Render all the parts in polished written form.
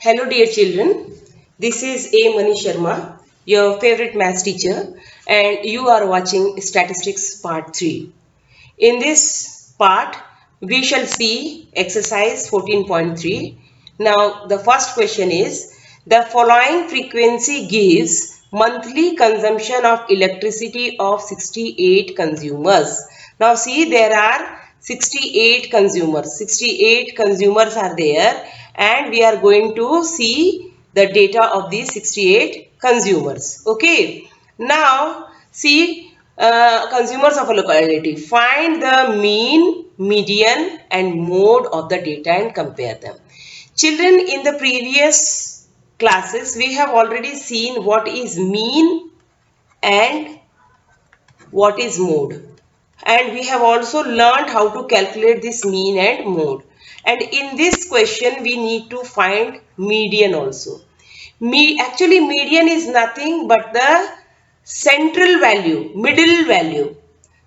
Hello dear children, this is A. Mani Sharma, your favorite maths teacher, and you are watching Statistics Part 3. In this part, we shall see exercise 14.3. Now, the first question is, the following frequency gives monthly consumption of electricity of 68 consumers. Now, see, there are 68 consumers. 68 consumers are there, and we are going to see the data of these 68 consumers. Okay. Now, see, consumers of a locality. Find the mean, median and mode of the data and compare them. Children, in the previous classes, we have already seen what is mean and what is mode. And we have also learned how to calculate this mean and mode. And in this question, we need to find median also. Actually, median is nothing but the central value, middle value.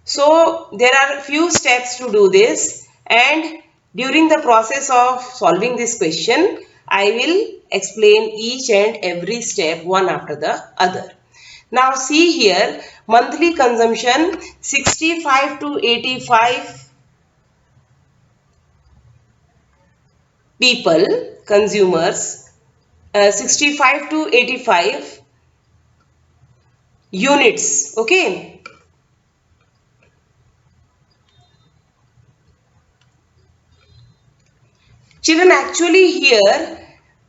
So there are a few steps to do this, and during the process of solving this question, I will explain each and every step one after the other. Now see here, monthly consumption 65 to 85 people, consumers, 65 to 85 units. Okay. Children, actually here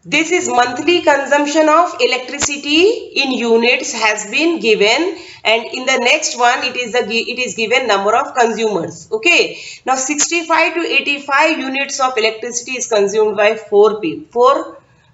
this is monthly consumption of electricity in units has been given, and in the next one it is given number of consumers. Okay. Now 65 to 85 units of electricity is consumed by four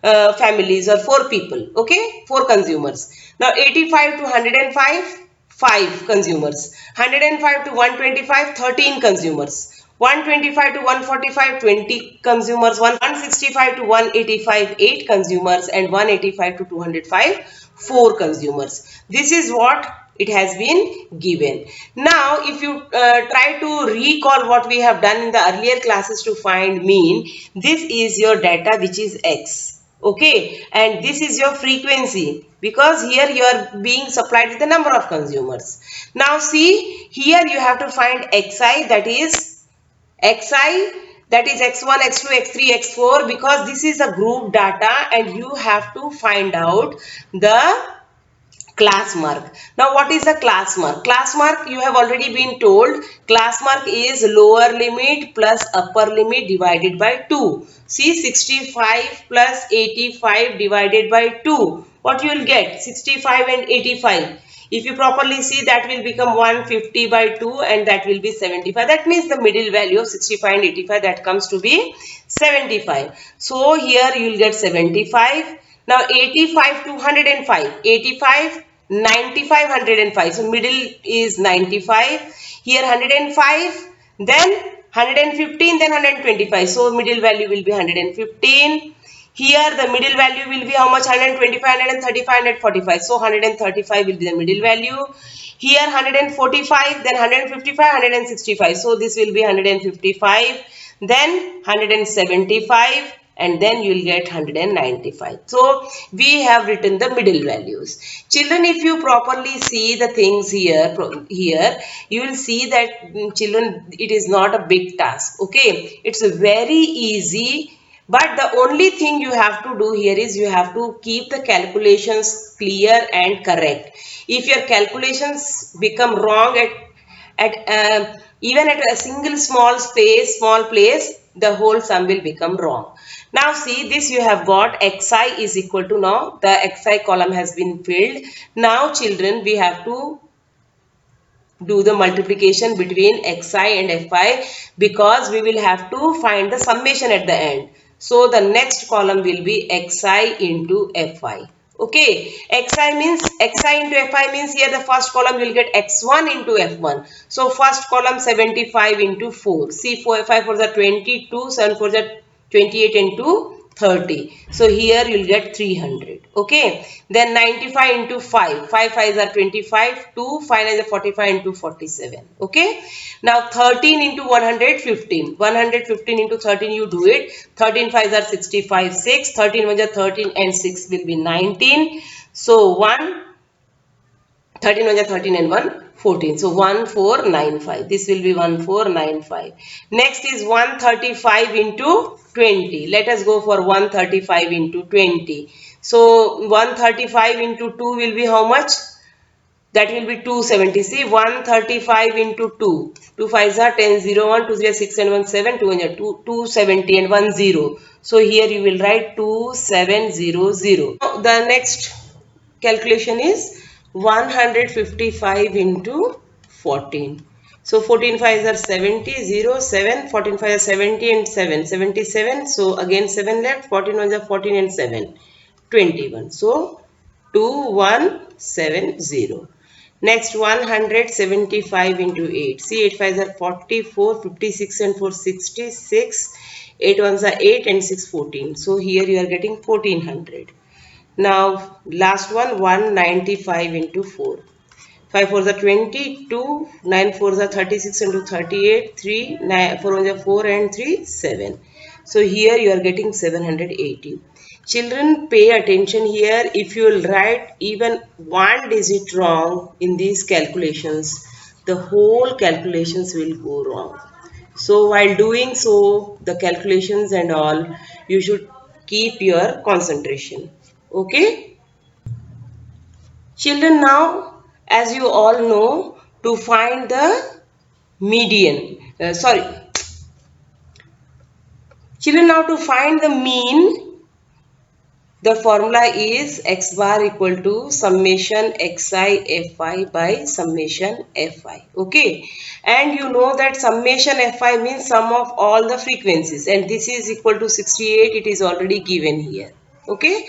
families or four people. Okay, four consumers. Now 85 to 105, 5 consumers. 105 to 125, 13 consumers. 125 to 145, 20 consumers. 165 to 185, 8 consumers, and 185 to 205, 4 consumers. This is what it has been given. Now, if you try to recall what we have done in the earlier classes to find mean, this is your data, which is X. Okay, and this is your frequency, because here you are being supplied with the number of consumers. Now see, here you have to find Xi, that is X1, X2, X3, X4, because this is a group data and you have to find out the class mark. Now what is the class mark? Class mark, you have already been told, class mark is lower limit plus upper limit divided by 2. See, 65 plus 85 divided by 2. What you will get? 65 and 85. If you properly see, that will become 150 by 2 and that will be 75. That means the middle value of 65 and 85, that comes to be 75. So here you will get 75. Now 85 to 105. 85, 95, 105. So middle is 95. Here 105, then 115, then 125. So middle value will be 115. Here the middle value will be how much? 125, 135, 145. So 135 will be the middle value. Here 145, then 155, 165. So this will be 155, then 175, and then you will get 195. So we have written the middle values. Children, if you properly see the things here, you will see that, children, it is not a big task. Okay, it's a very easy. But the only thing you have to do here is you have to keep the calculations clear and correct. If your calculations become wrong even at a single small place, the whole sum will become wrong. Now see, this you have got Xi is equal to, now the Xi column has been filled. Now children, we have to do the multiplication between Xi and Fi, because we will have to find the summation at the end. So the next column will be Xi into Fi. Okay, Xi means, Xi into Fi means, here the first column will get X1 into F1. So first column 75 into 4. See, 5 for the 22, 7 for the 28 into 30. So here you'll get 300. Okay. Then 95 into 5. 5 5s are 25. 2 5 is 45 into 47. Okay. Now 13 into 115. 115 into 13 you do it. 13 5s are 65. 6. 13 1 is 13 and 6 will be 19. So 13 1 is 13 and 1 14. So 1495. This will be 1495. Next is 135 into 20. Let us go for 135 into 20. So 135 into 2 will be how much? That will be 270. See, 135 into 2. 2 5s are 10, 0, 1, 2 0, 6 and 1, 7, 2 and 270 and 1 0. So here you will write 2700. Now the next calculation is 155 into 14. So 14 5s are 70, 0, 7, 14 5 are 70 and 7, 77. So again 7 left, 14 1s are 14 and 7, 21. So 2170. Next 175 into 8. See 8 5s are 44, 56 and 4 66, 8 1s are 8 and 6 14. So here you are getting 1400. Now last one 195 into 4. 5 4s are 22, 9 4s are 36 into 38, 3, 9, 4 1s are 4 and 3, 7. So here you are getting 780. Children, pay attention here. If you will write even one digit wrong in these calculations, the whole calculations will go wrong. So while doing so, the calculations and all, you should keep your concentration. Okay? Children, now as you all know, to find the median, children, now to find the mean, the formula is x bar equal to summation xi fi by summation fi. Okay. And you know that summation fi means sum of all the frequencies, and this is equal to 68. It is already given here. Okay.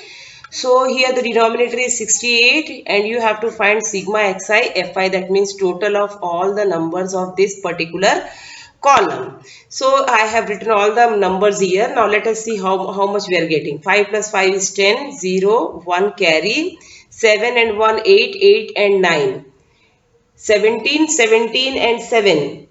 So here the denominator is 68 and you have to find sigma xi fi, that means total of all the numbers of this particular column. So I have written all the numbers here. Now let us see how much we are getting. 5 plus 5 is 10, 0, 1 carry, 7 and 1, 8, 8 and 9, 17, 17 and 7,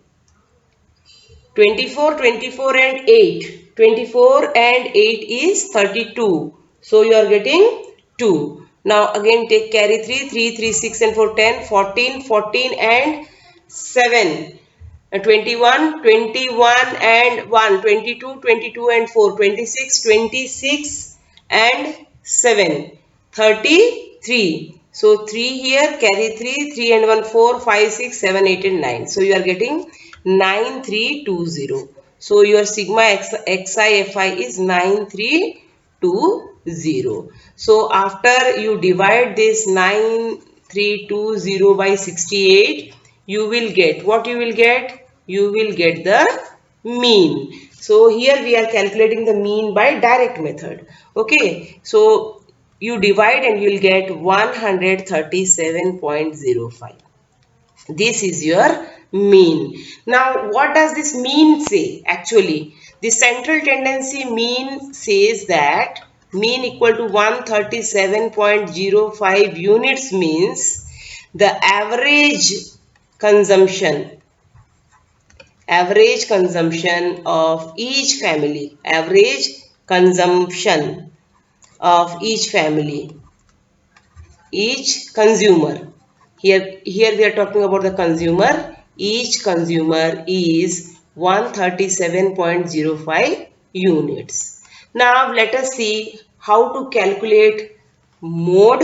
24, 24 and 8, 24 and 8 is 32. So you are getting 2. Now again take carry 3, 3, 3, 6 and 4, 10, 14, 14 and 7. 21, 21 and 1, 22, 22 and 4, 26, 26 and 7, 33. So 3 here, carry 3, 3 and 1, 4, 5, 6, 7, 8 and 9. So you are getting 9320. So your sigma xi fi is 9320. So after you divide this 9320 by 68, you will get what you will get? You will get the mean. So here we are calculating the mean by direct method. Okay. So you divide and you will get 137.05. This is your mean. Now what does this mean say? Actually, the central tendency mean says that mean equal to 137.05 units means the average consumption of each family, each consumer. Here we are talking about the consumer. Each consumer is 137.05 units. Now let us see how to calculate mode,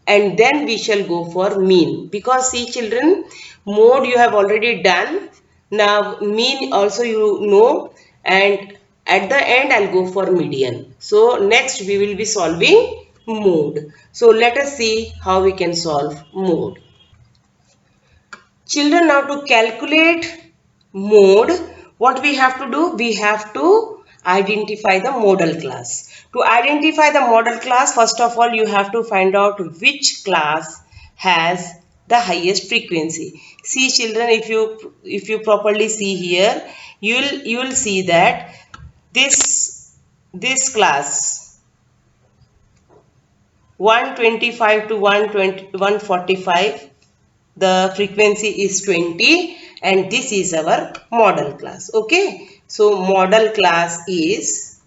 and then we shall go for mean. Because see children, mode you have already done. Now mean also you know, and at the end I'll go for median. So next we will be solving mode. So let us see how we can solve mode. Children, now to calculate mode, what we have to do? We have to identify the model class. To identify the model class, first of all, you have to find out which class has the highest frequency. See children, if you properly see here, you will see that this this class 125 to 145, the frequency is 20, and this is our model class. Okay, so model class is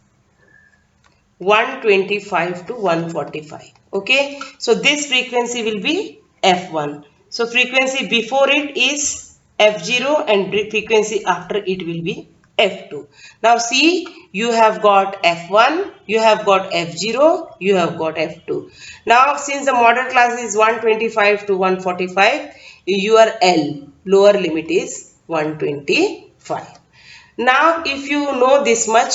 125 to 145. Okay, so this frequency will be F1. So frequency before it is F0 and frequency after it will be F2. Now see, you have got F1, you have got F0, you have got F2. Now since the model class is 125 to 145, your L lower limit is 125. Now if you know this much,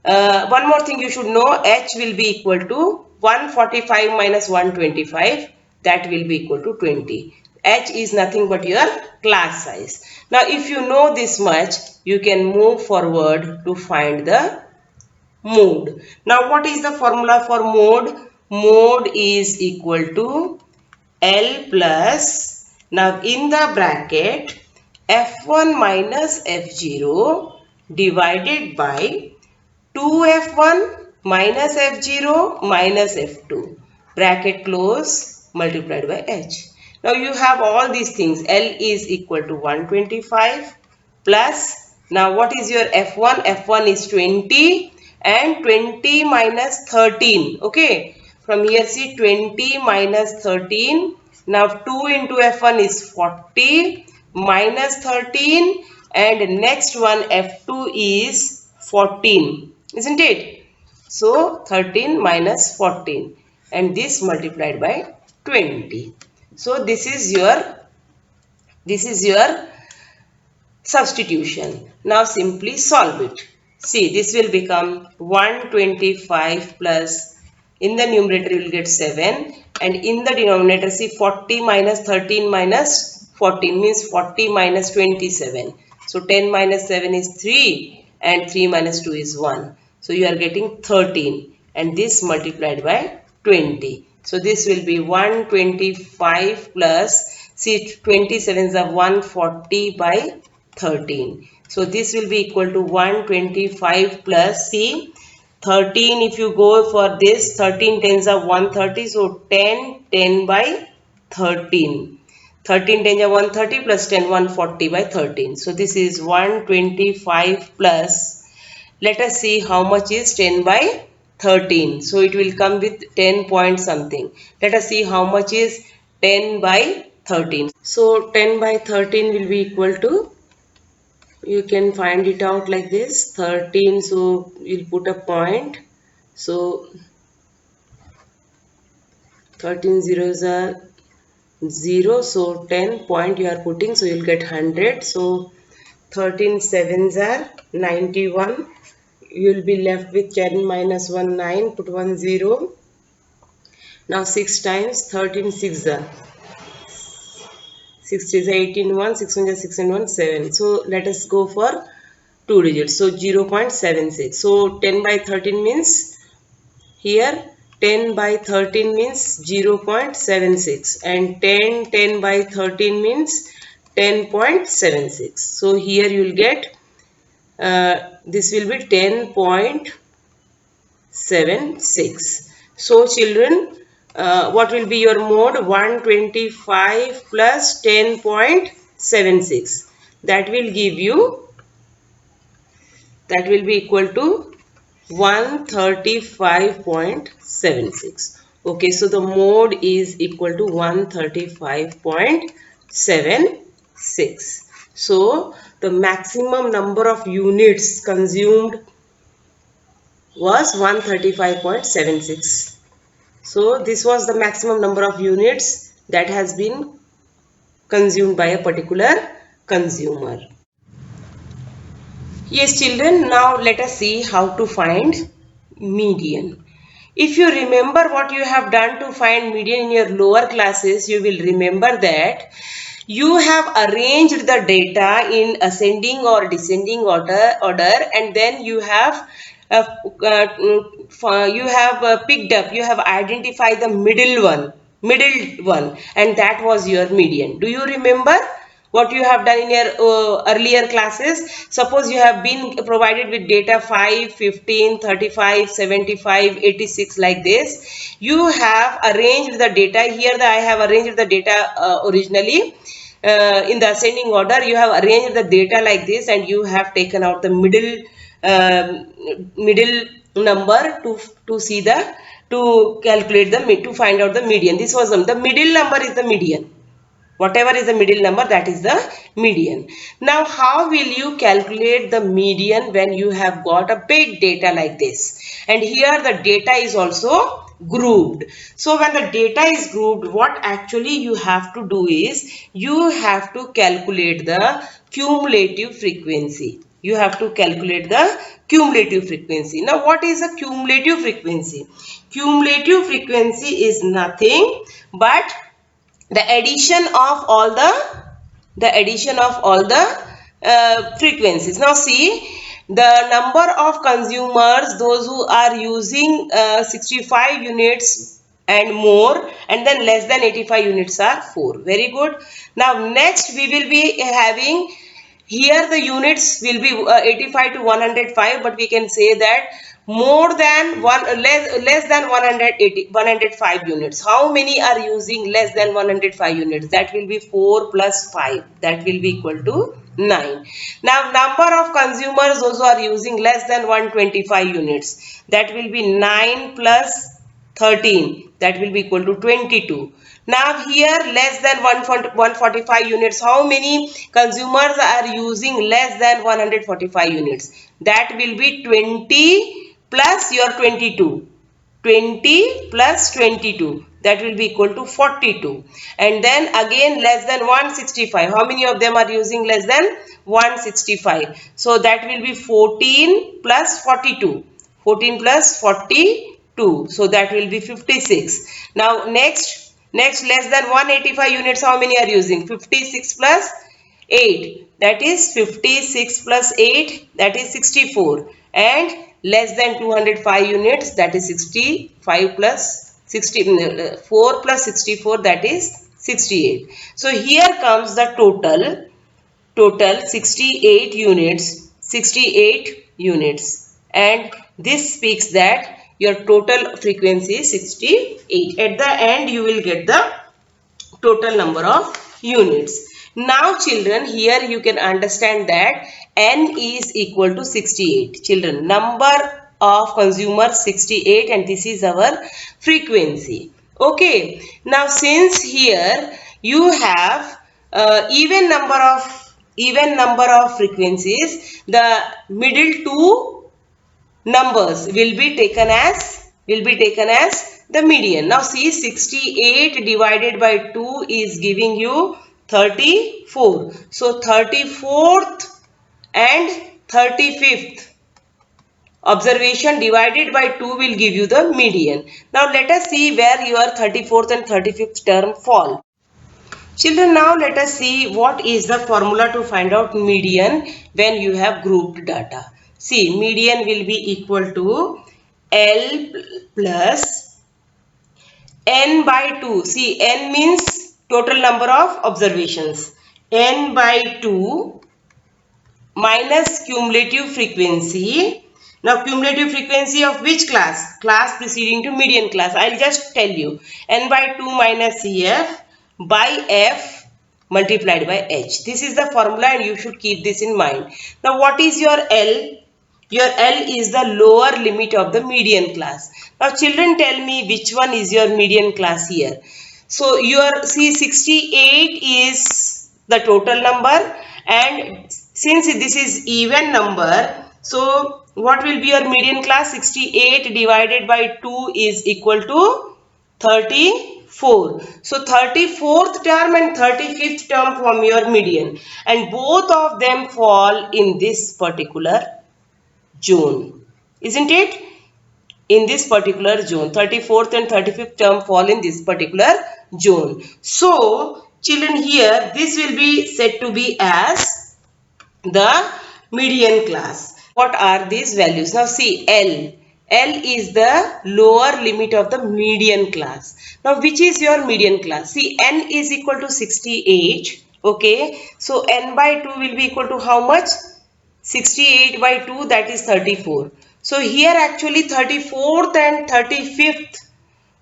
one more thing you should know, H will be equal to 145 minus 125, that will be equal to 20. H is nothing but your class size. Now if you know this much, you can move forward to find the mode. Now what is the formula for mode? Mode is equal to L plus, now in the bracket, F1 minus F0 divided by 2F1 minus F0 minus F2, bracket close, multiplied by H. Now you have all these things. L is equal to 125 plus, now what is your F1? F1 is 20 and 20 minus 13. Okay, from here see 20 minus 13. Now 2 into F1 is 40 minus 13, and next one F2 is 14, isn't it? So 13 minus 14, and this multiplied by 20. So this is your substitution. Now simply solve it. See, this will become 125 plus, in the numerator you will get 7, and in the denominator see 40 minus 13 minus 14 means 40 minus 27. So 10 minus 7 is 3 and 3 minus 2 is 1. So you are getting 13, and this multiplied by 20. So this will be 125 plus, see 27 is 140 by 13. So this will be equal to 125 plus, see 13, if you go for this, 13 tens are 130, so 10 by 13. 13 tens are 130 plus 10, 140 by 13. So this is 125 plus, let us see how much is 10 by 13. So it will come with 10 point something. Let us see how much is 10 by 13. So 10 by 13 will be equal to, you can find it out like this, 13, so you'll put a point, so 13 zeros are 0, so 10 point you are putting, so you'll get 100. So 13 sevens are 91, you'll be left with 10 minus 1 9, put 1 0. Now 6 times 13 6 are 6 is 18 1, 6 1 is 6 and 1 7. So let us go for 2 digits. So 0.76. So 10 by 13 means, here 10 by 13 means 0.76, and 10 by 13 means 10.76. So here you will get, this will be 10.76. So children, what will be your mode? 125 plus 10.76. That will give you, that will be equal to 135.76. Okay, so the mode is equal to 135.76. So the maximum number of units consumed was 135.76. So this was the maximum number of units that has been consumed by a particular consumer. Yes children, now let us see how to find median. If you remember what you have done to find median in your lower classes, you will remember that you have arranged the data in ascending or descending order, and then you have picked up, you have identified the middle one, and that was your median. Do you remember? What you have done in your earlier classes. Suppose you have been provided with data 5, 15, 35, 75, 86 like this. You have arranged the data. Here I have arranged the data originally in the ascending order. You have arranged the data like this, and you have taken out the middle number to see the to calculate the to find out the median. This was the middle number is the median. Whatever is the middle number, that is the median. Now, how will you calculate the median when you have got a big data like this? And here the data is also grouped. So when the data is grouped, what actually you have to do is you have to calculate the cumulative frequency. You have to calculate the cumulative frequency. Now, what is a cumulative frequency? Cumulative frequency is nothing but the addition of all the frequencies. Now see, the number of consumers, those who are using 65 units and more, and then less than 85 units are 4. Very good. Now next we will be having, here the units will be 85 to 105, but we can say that more than less than 105 units. How many are using less than 105 units? That will be 4 plus 5, that will be equal to 9. Now number of consumers, those who are using less than 125 units, that will be 9 plus 13, that will be equal to 22. Now here less than 145 units, how many consumers are using less than 145 units? That will be 20 plus your 22. 20 plus 22, that will be equal to 42. And then again less than 165, how many of them are using less than 165? So that will be 14 plus 42. 14 plus 42, so that will be 56. Now next less than 185 units, how many are using? 56 plus 8, that is 56 plus 8, that is 64. And less than 205 units, that is 65 plus 4 plus 64, that is 68. So here comes the total 68 units, and this speaks that your total frequency is 68. At the end you will get the total number of units. Now children, here you can understand that n is equal to 68. Children, number of consumers 68, and this is our frequency. Okay. Now since here you have even number of frequencies, the middle two numbers will be taken as the median. Now see, 68 divided by 2 is giving you 34. So 34th and 35th observation divided by 2 will give you the median. Now let us see where your 34th and 35th term fall. Children, now let us see what is the formula to find out median when you have grouped data. See, median will be equal to L plus n by 2. See, n means total number of observations. N by 2 minus cumulative frequency. Now, cumulative frequency of which class? Class preceding to median class. I'll just tell you. N by 2 minus Cf by F multiplied by H. This is the formula, and you should keep this in mind. Now, what is your L? Your L is the lower limit of the median class. Now, children, tell me which one is your median class here. So, your see 68 is the total number, and since this is even number, so what will be your median class? 68 divided by 2 is equal to 34. So 34th term and 35th term form your median, and both of them fall in this particular zone, isn't it? In this particular zone, 34th and 35th term fall in this particular zone. So children, here this will be said to be as the median class. What are these values? Now see, L is the lower limit of the median class. Now which is your median class? See, n is equal to 68 Okay, so n by 2 will be equal to how much? 68 by 2, that is 34. So here actually 34th and 35th,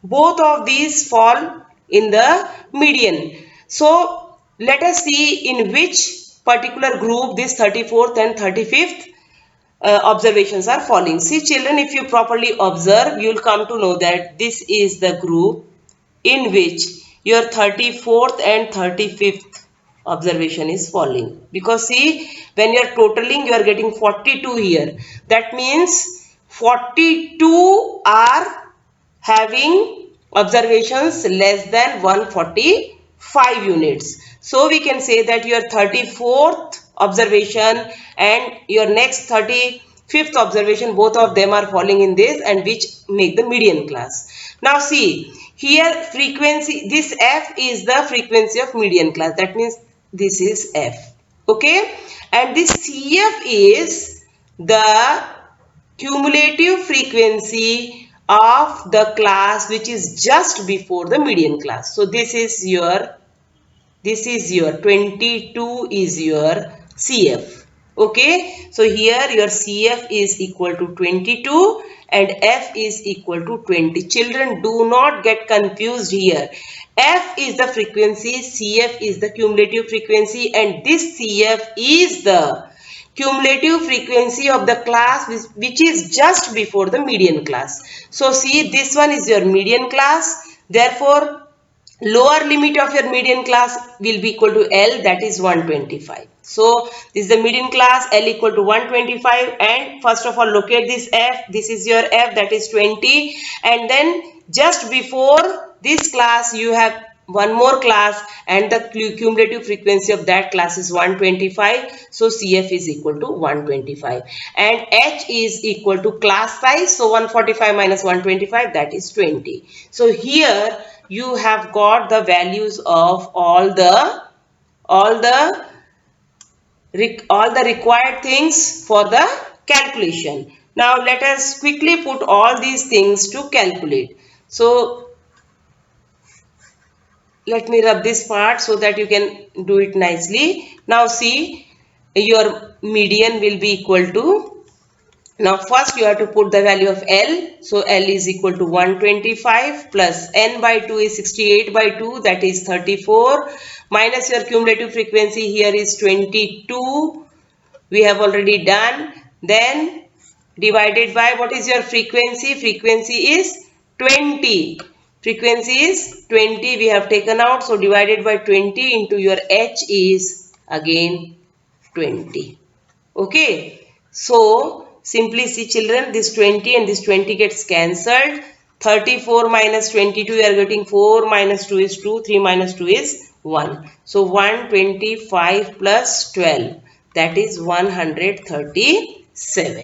both of these fall in the median. So let us see in which particular group this 34th and 35th observations are falling. See children, if you properly observe, you will come to know that this is the group in which your 34th and 35th observation is falling. Because see, when you are totaling, you are getting 42 here. That means 42 are having observations less than 145 units. So we can say that your 34th observation and your next 35th observation, both of them are falling in this, and which make the median class. Now see, here frequency, this F is the frequency of median class. That means this is F. Okay, and this CF is the cumulative frequency of the class which is just before the median class. So this is your 22 is your CF. Okay, so here your CF is equal to 22 and F is equal to 20. Children, do not get confused here. F is the frequency, CF is the cumulative frequency, and this CF is the cumulative frequency of the class which is just before the median class. So see, this one is your median class. Therefore, lower limit of your median class will be equal to L, that is 125. So this is the median class, L equal to 125, and first of all locate this F. This is your F, that is 20, and then just before this class you have one more class and the cumulative frequency of that class is 125. So CF is equal to 125 and H is equal to class size. So 145 minus 125, that is 20. So here you have got the values of all the required things for the calculation. Now let us quickly put all these things to calculate. So let me rub this part so that you can do it nicely. Now see, your median will be equal to, now first you have to put the value of L. So L is equal to 125 plus N by 2 is 68 by 2, that is 34, minus your cumulative frequency here is 22. We have already done. Then divided by what is your frequency? Frequency is 20. Frequency is 20. We have taken out. So divided by 20 into your H is again 20. Okay. So simply see children, this 20 and this 20 gets cancelled. 34 minus 22, you are getting 4 minus 2 is 2, 3 minus 2 is 1. So 125 plus 12, that is 137.